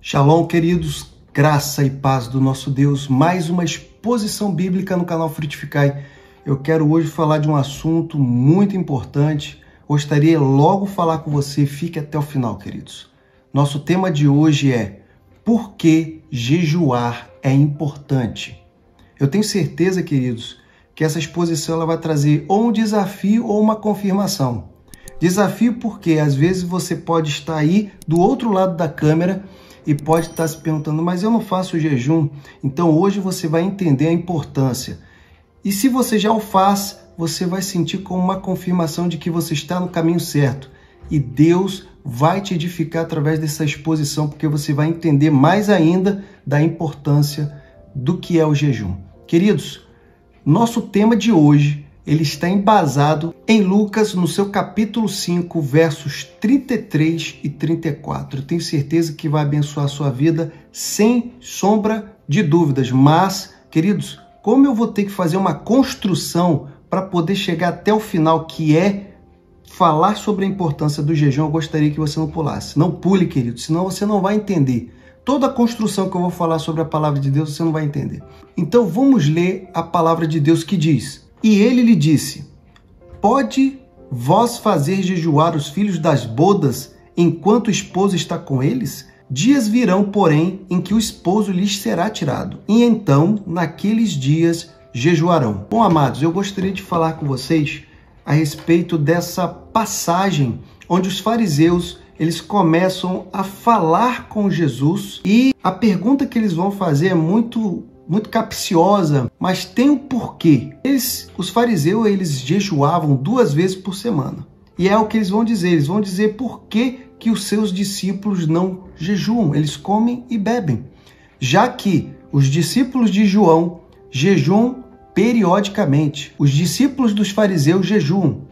Shalom, queridos, graça e paz do nosso Deus. Mais uma exposição bíblica no canal Frutificai. Eu quero hoje falar de um assunto muito importante. Gostaria logo falar com você, fique até o final, queridos. Nosso tema de hoje é: por que jejuar é importante? Eu tenho certeza, queridos, que essa exposição ela vai trazer ou um desafio ou uma confirmação. Desafio porque às vezes você pode estar aí do outro lado da câmera e pode estar se perguntando, mas eu não faço jejum. Então hoje você vai entender a importância. E se você já o faz, você vai sentir como uma confirmação de que você está no caminho certo. E Deus vai te edificar através dessa exposição, porque você vai entender mais ainda da importância do que é o jejum. Queridos, nosso tema de hoje, ele está embasado em Lucas, no seu capítulo 5, versos 33 e 34. Eu tenho certeza que vai abençoar a sua vida sem sombra de dúvidas. Mas, queridos, como eu vou ter que fazer uma construção para poder chegar até o final, que é falar sobre a importância do jejum, eu gostaria que você não pulasse. Não pule, querido, senão você não vai entender. Toda a construção que eu vou falar sobre a palavra de Deus, você não vai entender. Então, vamos ler a palavra de Deus que diz: E ele lhe disse, pode vós fazer jejuar os filhos das bodas enquanto o esposo está com eles? Dias virão, porém, em que o esposo lhes será tirado, e então, naqueles dias, jejuarão. Bom, amados, eu gostaria de falar com vocês a respeito dessa passagem onde os fariseus eles começam a falar com Jesus e a pergunta que eles vão fazer é muito capciosa, mas tem um porquê. Os fariseus, eles jejuavam 2 vezes por semana. E é o que eles vão dizer. Eles vão dizer por que os seus discípulos não jejuam. Eles comem e bebem. Já que os discípulos de João jejuam periodicamente. Os discípulos dos fariseus jejuam.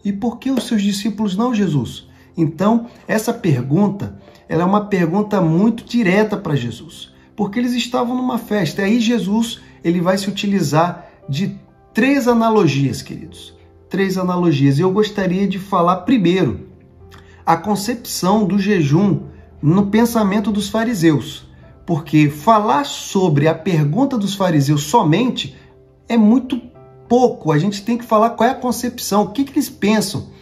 E por que os seus discípulos não, Jesus? Então, essa pergunta, ela é uma pergunta muito direta para Jesus, porque eles estavam numa festa. E aí Jesus, ele vai se utilizar de 3 analogias, queridos. 3 analogias. E eu gostaria de falar primeiro a concepção do jejum no pensamento dos fariseus, porque falar sobre a pergunta dos fariseus somente é muito pouco. A gente tem que falar qual é a concepção, o que eles pensam.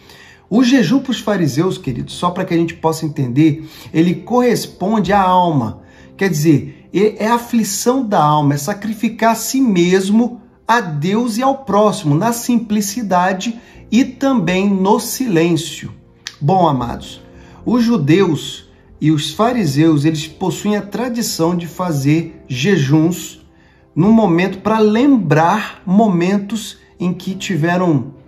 O jejum para os fariseus, queridos, só para que a gente possa entender, ele corresponde à alma. Quer dizer, é a aflição da alma, é sacrificar a si mesmo, a Deus e ao próximo, na simplicidade e também no silêncio. Bom, amados, os judeus e os fariseus, eles possuem a tradição de fazer jejuns num momento para lembrar momentos em que tiveram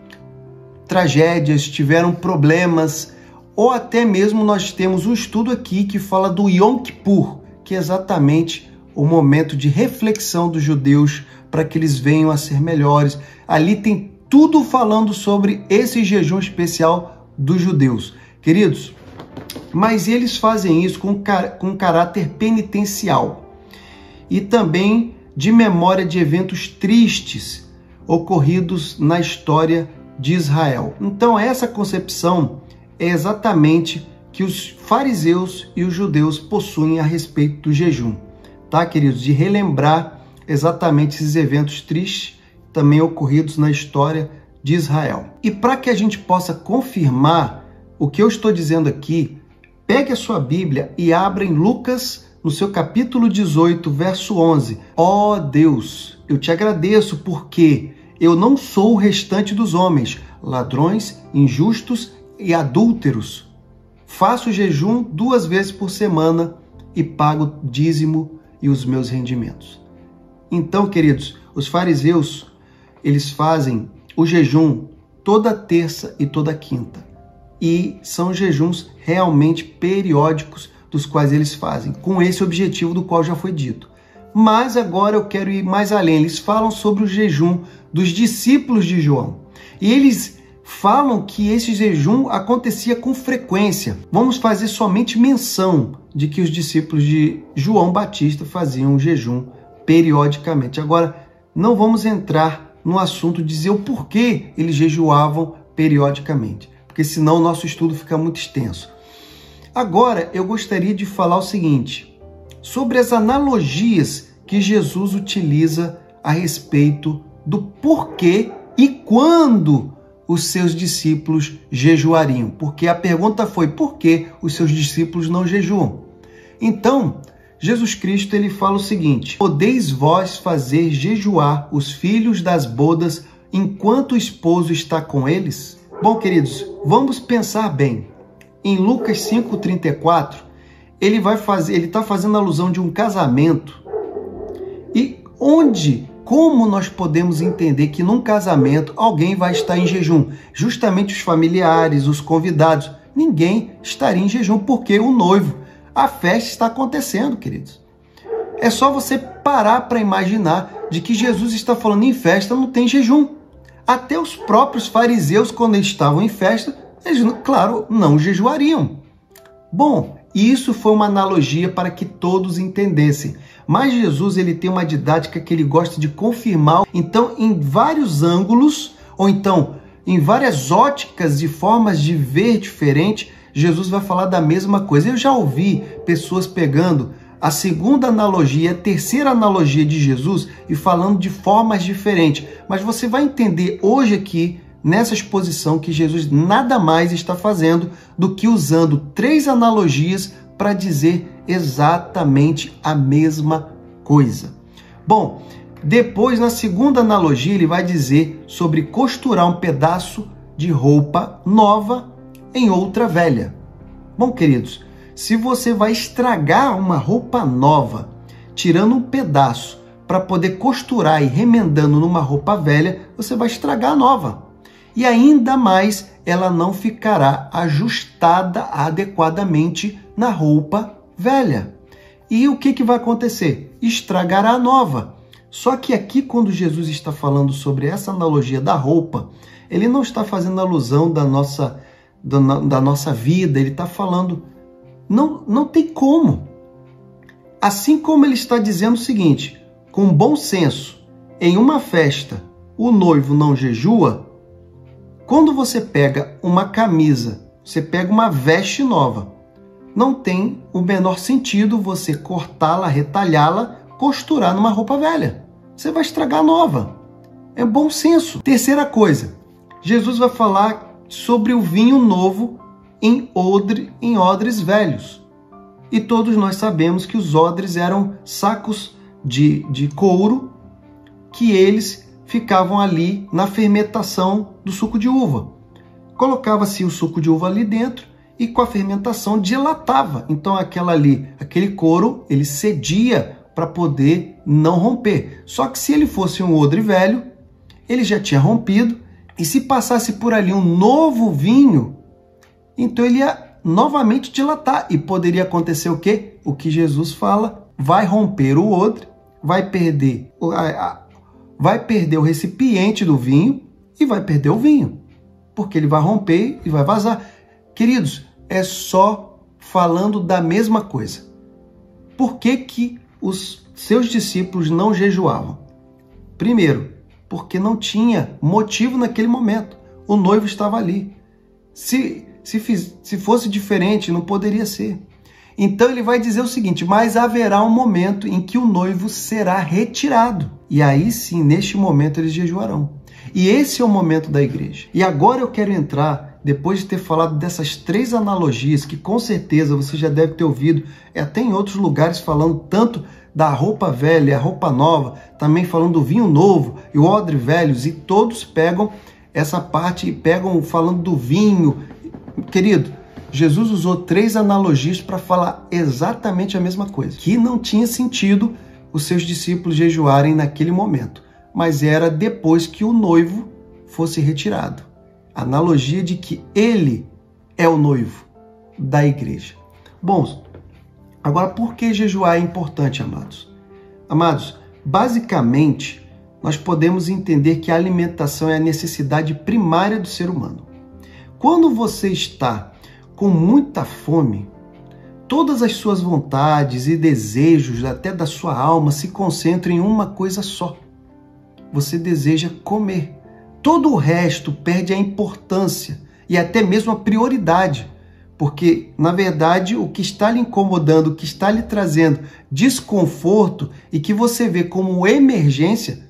tragédias, tiveram problemas, ou até mesmo nós temos um estudo aqui que fala do Yom Kippur, que é exatamente o momento de reflexão dos judeus para que eles venham a ser melhores. Ali tem tudo falando sobre esse jejum especial dos judeus. Queridos, mas eles fazem isso com caráter penitencial e também de memória de eventos tristes ocorridos na história de Israel. Então, essa concepção é exatamente que os fariseus e os judeus possuem a respeito do jejum, tá, queridos? De relembrar exatamente esses eventos tristes também ocorridos na história de Israel. E para que a gente possa confirmar o que eu estou dizendo aqui, pegue a sua Bíblia e abra em Lucas, no seu capítulo 18, verso 11. Ó Deus, eu te agradeço porque eu não sou o restante dos homens, ladrões, injustos e adúlteros. Faço jejum 2 vezes por semana e pago dízimo e os meus rendimentos. Então, queridos, os fariseus, eles fazem o jejum toda terça e toda quinta. E são jejuns realmente periódicos dos quais eles fazem, com esse objetivo do qual já foi dito. Mas agora eu quero ir mais além. Eles falam sobre o jejum dos discípulos de João. E eles falam que esse jejum acontecia com frequência. Vamos fazer somente menção de que os discípulos de João Batista faziam o jejum periodicamente. Agora, não vamos entrar no assunto de dizer o porquê eles jejuavam periodicamente, porque senão o nosso estudo fica muito extenso. Agora, eu gostaria de falar o seguinte: sobre as analogias que Jesus utiliza a respeito do porquê e quando os seus discípulos jejuariam. Porque a pergunta foi: por que os seus discípulos não jejuam? Então, Jesus Cristo ele fala o seguinte: podeis vós fazer jejuar os filhos das bodas enquanto o esposo está com eles? Bom, queridos, vamos pensar bem. Em Lucas 5,34, ele está fazendo alusão de um casamento. E como nós podemos entender que num casamento alguém vai estar em jejum? Justamente os familiares, os convidados. Ninguém estaria em jejum, porque o noivo, a festa está acontecendo, queridos. É só você parar para imaginar de que Jesus está falando em festa, não tem jejum. Até os próprios fariseus, quando eles estavam em festa, eles, claro, não jejuariam. Bom, isso foi uma analogia para que todos entendessem. Mas Jesus ele tem uma didática que ele gosta de confirmar. Então, em vários ângulos, ou então em várias óticas e formas de ver diferente, Jesus vai falar da mesma coisa. Eu já ouvi pessoas pegando a segunda analogia, a terceira analogia de Jesus e falando de formas diferentes. Mas você vai entender hoje aqui, nessa exposição, que Jesus nada mais está fazendo do que usando 3 analogias para dizer exatamente a mesma coisa. Bom, depois na segunda analogia ele vai dizer sobre costurar um pedaço de roupa nova em outra velha. Bom, queridos, se você vai estragar uma roupa nova, tirando um pedaço para poder costurar e remendando numa roupa velha, você vai estragar a nova. E ainda mais, ela não ficará ajustada adequadamente na roupa velha. E o que vai acontecer? Estragará a nova. Só que aqui, quando Jesus está falando sobre essa analogia da roupa, ele não está fazendo alusão da nossa vida, ele está falando, não tem como. Assim como ele está dizendo o seguinte: com bom senso, em uma festa, o noivo não jejua. Quando você pega uma camisa, você pega uma veste nova, não tem o menor sentido você cortá-la, retalhá-la, costurar numa roupa velha. Você vai estragar a nova. É bom senso. Terceira coisa, Jesus vai falar sobre o vinho novo em odres velhos. E todos nós sabemos que os odres eram sacos de couro que eles ficavam ali na fermentação do suco de uva. Colocava-se o suco de uva ali dentro e com a fermentação dilatava. Então aquele couro, ele cedia para poder não romper. Só que se ele fosse um odre velho, ele já tinha rompido, e se passasse por ali um novo vinho, então ele ia novamente dilatar. E poderia acontecer o quê? O que Jesus fala: vai romper o odre, vai perder o recipiente do vinho e vai perder o vinho, porque ele vai romper e vai vazar. Queridos, é só falando da mesma coisa. Por que os seus discípulos não jejuavam? Primeiro, porque não tinha motivo naquele momento. O noivo estava ali. Se fosse diferente, não poderia ser. Então ele vai dizer o seguinte: mas haverá um momento em que o noivo será retirado. E aí sim, neste momento, eles jejuarão. E esse é o momento da igreja. E agora eu quero entrar, depois de ter falado dessas 3 analogias, que com certeza você já deve ter ouvido, até em outros lugares, falando tanto da roupa velha e a roupa nova, também falando do vinho novo e o odre velhos, e todos pegam essa parte e pegam falando do vinho. Querido, Jesus usou 3 analogias para falar exatamente a mesma coisa, que não tinha sentido os seus discípulos jejuarem naquele momento, mas era depois que o noivo fosse retirado. A analogia de que ele é o noivo da igreja. Bom, agora por que jejuar é importante, amados? Amados, basicamente, nós podemos entender que a alimentação é a necessidade primária do ser humano. Quando você está com muita fome, todas as suas vontades e desejos, até da sua alma, se concentram em uma coisa só. Você deseja comer. Todo o resto perde a importância e até mesmo a prioridade, Porque, na verdade, o que está lhe incomodando, o que está lhe trazendo desconforto e que você vê como emergência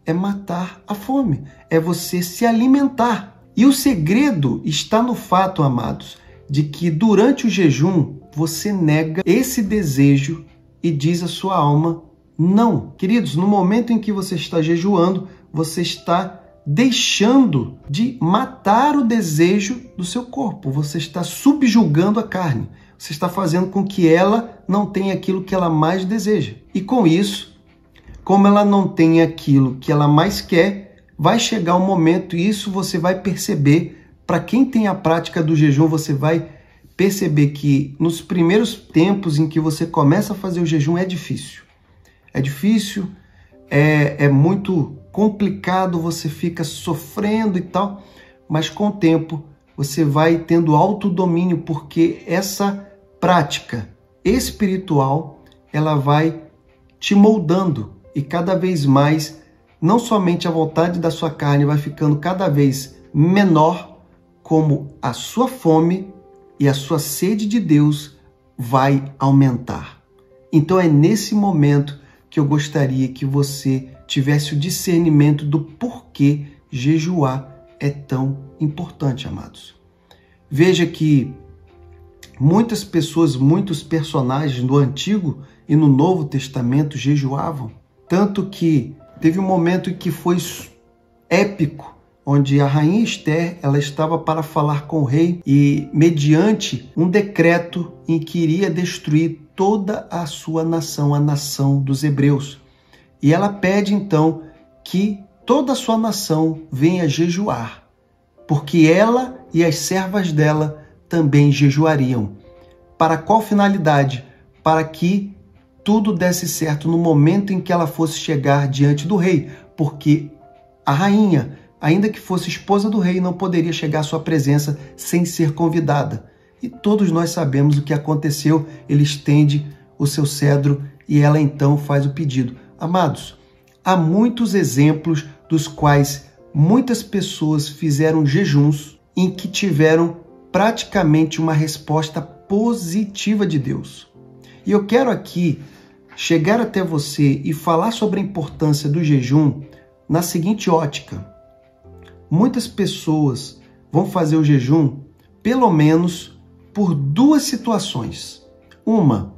é matar a fome, é você se alimentar. E o segredo está no fato, amados, de que durante o jejum você nega esse desejo e diz à sua alma não. Queridos, no momento em que você está jejuando, você está deixando de matar o desejo do seu corpo. Você está subjugando a carne. Você está fazendo com que ela não tenha aquilo que ela mais deseja. E com isso, como ela não tem aquilo que ela mais quer, vai chegar um momento, e isso você vai perceber. Para quem tem a prática do jejum, você vai perceber que nos primeiros tempos em que você começa a fazer o jejum é difícil. É difícil, é muito complicado, você fica sofrendo e tal, mas com o tempo você vai tendo autodomínio, porque essa prática espiritual, ela vai te moldando e cada vez mais, não somente a vontade da sua carne vai ficando cada vez menor, como a sua fome e a sua sede de Deus vai aumentar. Então é nesse momento que eu gostaria que você tivesse o discernimento do porquê jejuar é tão importante, amados. Veja que muitas pessoas, muitos personagens no Antigo e no Novo Testamento jejuavam, tanto que teve um momento em que foi épico, onde a rainha Esther, ela estava para falar com o rei e mediante um decreto em que iria destruir toda a sua nação, a nação dos hebreus. E ela pede então que toda a sua nação venha jejuar, porque ela e as servas dela também jejuariam. Para qual finalidade? Para que tudo desse certo no momento em que ela fosse chegar diante do rei, porque a rainha, ainda que fosse esposa do rei, não poderia chegar à sua presença sem ser convidada. E todos nós sabemos o que aconteceu. Ele estende o seu cedro e ela então faz o pedido. Amados, há muitos exemplos dos quais muitas pessoas fizeram jejuns em que tiveram praticamente uma resposta positiva de Deus. E eu quero aqui chegar até você e falar sobre a importância do jejum na seguinte ótica. Muitas pessoas vão fazer o jejum pelo menos por duas situações. Uma,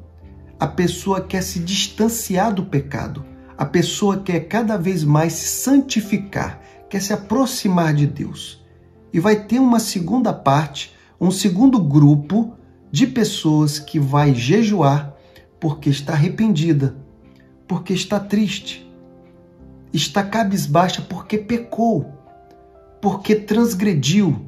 a pessoa quer se distanciar do pecado. A pessoa quer cada vez mais se santificar, quer se aproximar de Deus. E vai ter uma segunda parte, um segundo grupo de pessoas que vai jejuar porque está arrependida, porque está triste, está cabisbaixa porque pecou, porque transgrediu.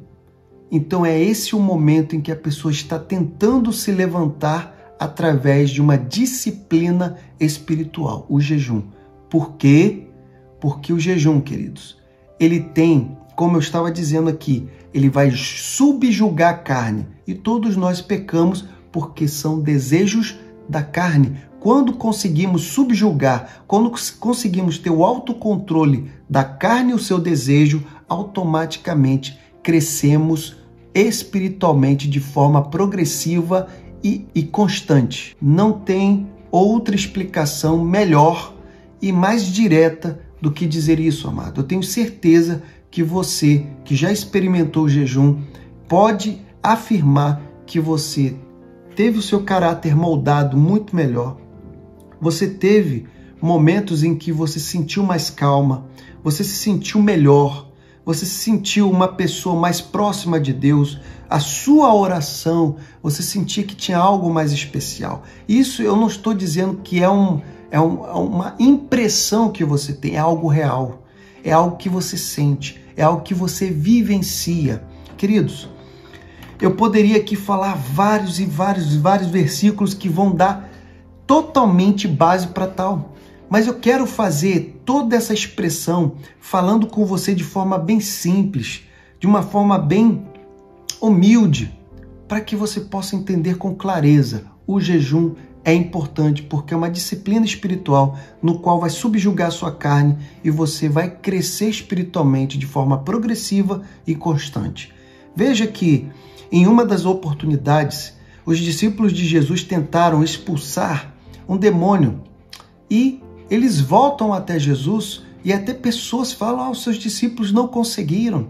Então é esse o momento em que a pessoa está tentando se levantar através de uma disciplina espiritual, o jejum. Por quê? Porque o jejum, queridos, ele tem, como eu estava dizendo aqui, ele vai subjugar a carne. E todos nós pecamos porque são desejos da carne. Quando conseguimos subjugar, quando conseguimos ter o autocontrole da carne e o seu desejo, automaticamente crescemos espiritualmente de forma progressiva e constante. Não tem outra explicação melhor e mais direta do que dizer isso, amado. Eu tenho certeza que você, que já experimentou o jejum, pode afirmar que você teve o seu caráter moldado muito melhor. Você teve momentos em que você se sentiu mais calma, você se sentiu melhor, você se sentiu uma pessoa mais próxima de Deus, a sua oração, você sentia que tinha algo mais especial. Isso eu não estou dizendo que é uma impressão que você tem, é algo real, é algo que você sente, é algo que você vivencia. Queridos, eu poderia aqui falar vários versículos que vão dar totalmente base para tal. Mas eu quero fazer toda essa expressão falando com você de forma bem simples, de uma forma bem humilde, para que você possa entender com clareza. O jejum é importante porque é uma disciplina espiritual no qual vai subjugar a sua carne e você vai crescer espiritualmente de forma progressiva e constante. Veja que Em uma das oportunidades, os discípulos de Jesus tentaram expulsar um demônio e eles voltam até Jesus e até pessoas falam: os seus discípulos não conseguiram.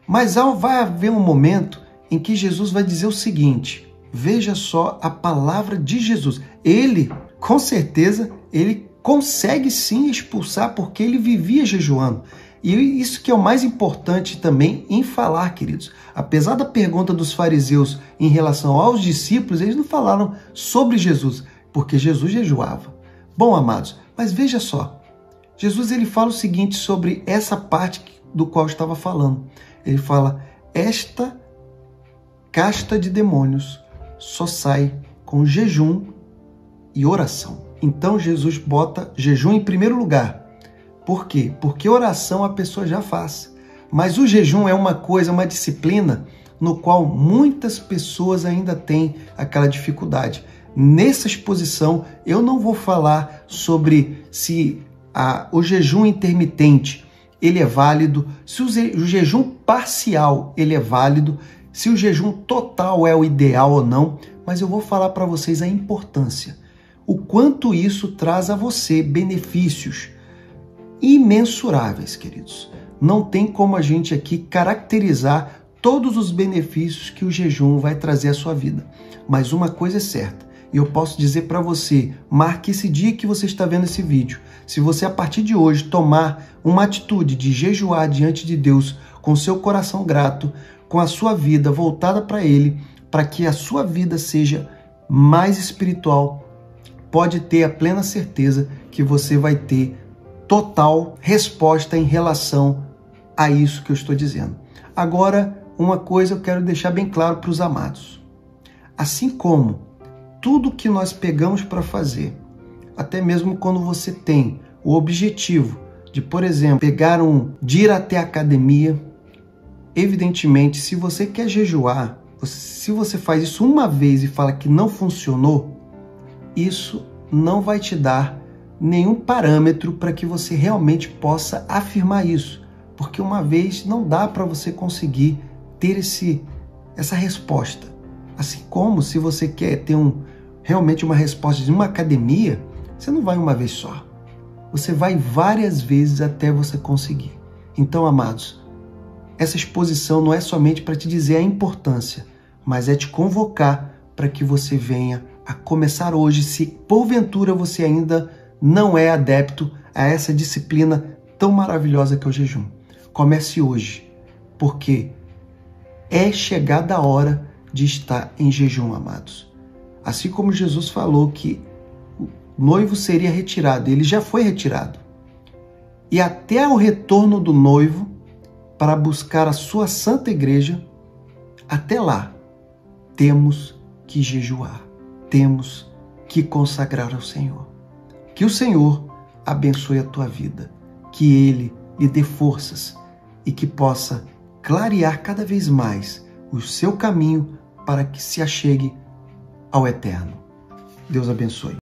Mas vai haver um momento em que Jesus vai dizer o seguinte: veja só a palavra de Jesus. Ele, com certeza, ele consegue sim expulsar porque ele vivia jejuando. E isso que é o mais importante também em falar, queridos. Apesar da pergunta dos fariseus em relação aos discípulos, eles não falaram sobre Jesus, porque Jesus jejuava. Bom, amados, mas veja só. Jesus ele fala o seguinte sobre essa parte do qual eu estava falando. Ele fala: esta casta de demônios só sai com jejum e oração. Então Jesus bota jejum em primeiro lugar. Por quê? Porque oração a pessoa já faz. Mas o jejum é uma coisa, uma disciplina no qual muitas pessoas ainda têm aquela dificuldade. Nessa exposição eu não vou falar sobre se o jejum intermitente ele é válido, se o jejum parcial ele é válido, se o jejum total é o ideal ou não, mas eu vou falar para vocês a importância, o quanto isso traz a você benefícios imensuráveis, queridos. Não tem como a gente aqui caracterizar todos os benefícios que o jejum vai trazer à sua vida. Mas uma coisa é certa, e eu posso dizer para você, marque esse dia que você está vendo esse vídeo. Se você a partir de hoje tomar uma atitude de jejuar diante de Deus, com seu coração grato, com a sua vida voltada para Ele, para que a sua vida seja mais espiritual, pode ter a plena certeza que você vai ter total resposta em relação a isso que eu estou dizendo. Agora, uma coisa eu quero deixar bem claro para os amados. Assim como tudo que nós pegamos para fazer, até mesmo quando você tem o objetivo de, por exemplo, de ir até a academia, evidentemente, se você quer jejuar, se você faz isso uma vez e fala que não funcionou, isso não vai te dar nenhum parâmetro para que você realmente possa afirmar isso, porque uma vez não dá para você conseguir ter essa resposta. Assim como se você quer ter realmente uma resposta de uma academia, você não vai uma vez só, você vai várias vezes até você conseguir. Então, amados, essa exposição não é somente para te dizer a importância, mas é te convocar para que você venha a começar hoje, se porventura você ainda não é adepto a essa disciplina tão maravilhosa que é o jejum. Comece hoje, porque é chegada a hora de estar em jejum, amados. Assim como Jesus falou que o noivo seria retirado, ele já foi retirado. E até o retorno do noivo, para buscar a sua santa igreja, até lá, temos que jejuar, temos que consagrar ao Senhor. Que o Senhor abençoe a tua vida, que Ele lhe dê forças e que possa clarear cada vez mais o seu caminho para que se achegue ao eterno. Deus abençoe.